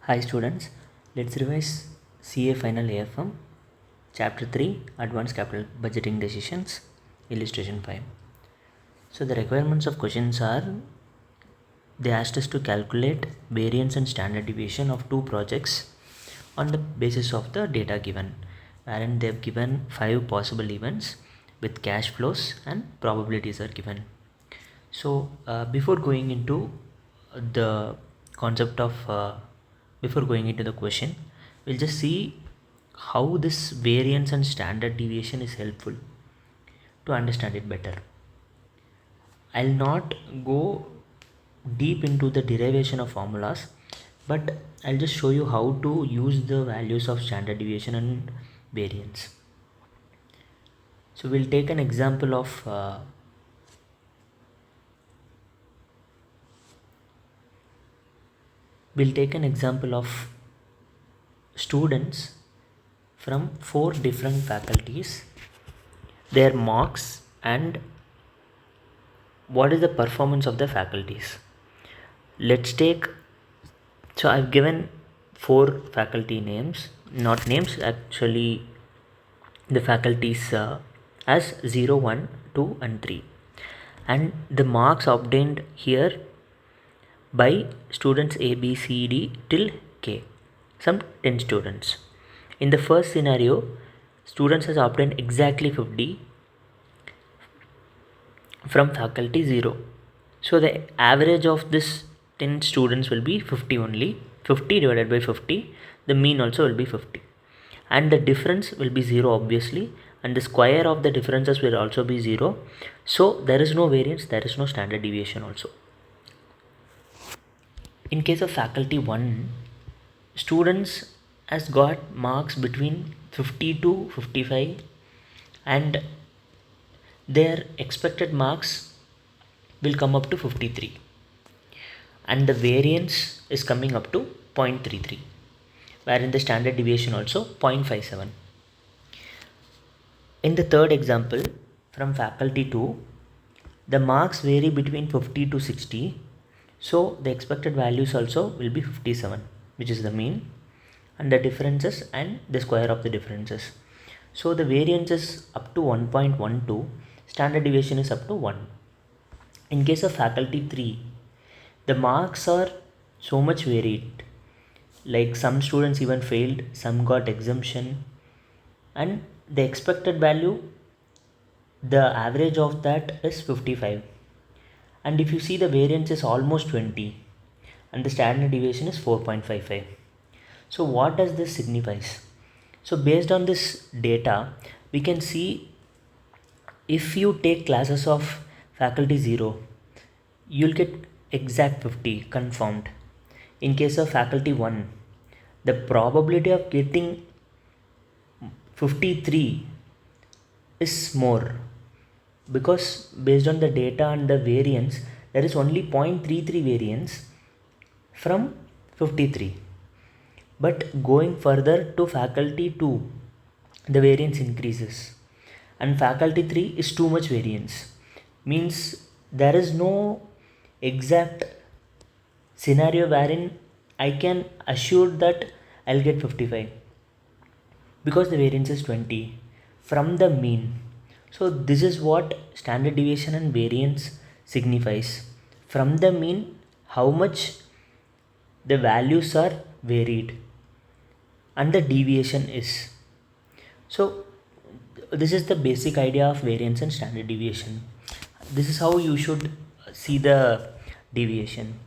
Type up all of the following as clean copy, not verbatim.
Hi students, let's revise CA Final AFM Chapter 3 Advanced Capital Budgeting Decisions Illustration 5. So the requirements of questions are they asked us to calculate variance and standard deviation of two projects on the basis of the data given, wherein they have given 5 possible events with cash flows and probabilities are given. So before going into the concept of before going into the question, we'll just see how this variance and standard deviation is helpful to understand it better. I'll not go deep into the derivation of formulas, but I'll just show you how to use the values of standard deviation and variance. So we'll take an example of students from 4 different faculties, their marks, and what is the performance of the faculties. Let's take, so I've given 4 faculty names, not names, actually the faculties as 0, 1, 2 and 3, and the marks obtained here by students A, B, C, D till K, some 10 students. In the first scenario, students has obtained exactly 50 from faculty 0. So the average of this 10 students will be 50 only. 50 divided by 50, the mean also will be 50. And the difference will be 0 obviously, and the square of the differences will also be 0. So there is no variance, there is no standard deviation also. In case of faculty 1, students has got marks between 50 to 55 and their expected marks will come up to 53 and the variance is coming up to 0.33, wherein the standard deviation also 0.57. In the third example, from faculty 2, the marks vary between 50 to 60, so the expected values also will be 57, which is the mean, and the differences and the square of the differences. So the variance is up to 1.12, standard deviation is up to 1. In case of faculty 3, the marks are so much varied, like some students even failed, some got exemption, and the expected value, the average of that is 55, and if you see the variance is almost 20 and the standard deviation is 4.55. So what does this signifies? So based on this data, we can see if you take classes of faculty 0, you'll get exact 50 confirmed. In case of faculty 1, the probability of getting 53 is more, because based on the data and the variance, there is only 0.33 variance from 53. But going further to faculty 2, the variance increases, and faculty 3 is too much variance, means there is no exact scenario wherein I can assure that I'll get 55, because the variance is 20 from the mean. So this is what standard deviation and variance signifies. From the mean, how much the values are varied and the deviation is. So this is the basic idea of variance and standard deviation. This is how you should see the deviation.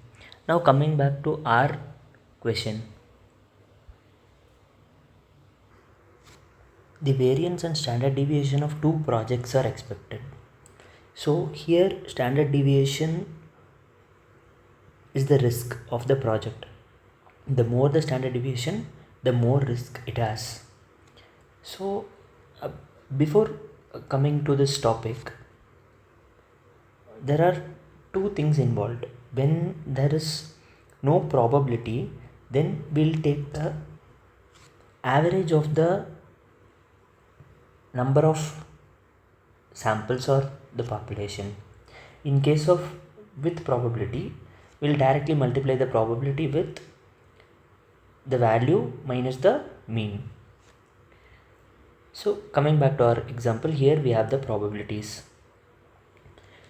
Now coming back to our question. The variance and standard deviation of two projects are expected. So here standard deviation is the risk of the project. The more the standard deviation, the more risk it has. So before coming to this topic, there are two things involved. When there is no probability, then we'll take the average of the number of samples or the population. In case of with probability, we'll directly multiply the probability with the value minus the mean. So coming back to our example, here we have the probabilities.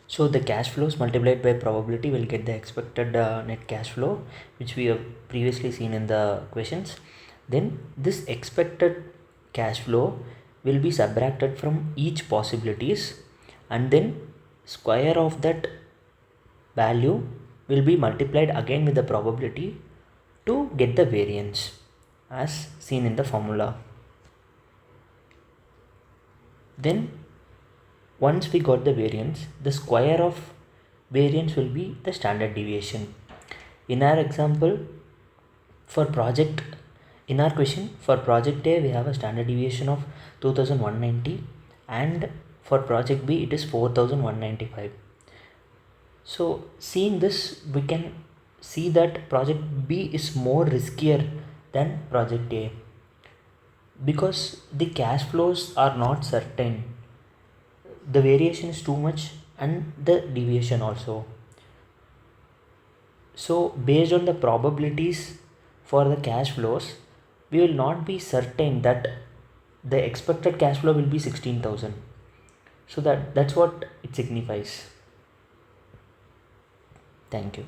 So the cash flows multiplied by probability will get the expected net cash flow, which we have previously seen in the questions. Then this expected cash flow will be subtracted from each possibilities, and then square of that value will be multiplied again with the probability to get the variance as seen in the formula. Then once we got the variance, the square of variance will be the standard deviation. In our example, for project, in our question for project A we have a standard deviation of 2190, and for project B it is 4195. So seeing this, we can see that project B is more riskier than project A because the cash flows are not certain, the variation is too much and the deviation also. So based on the probabilities for the cash flows, we will not be certain that the expected cash flow will be 16,000. So that's what it signifies. Thank you.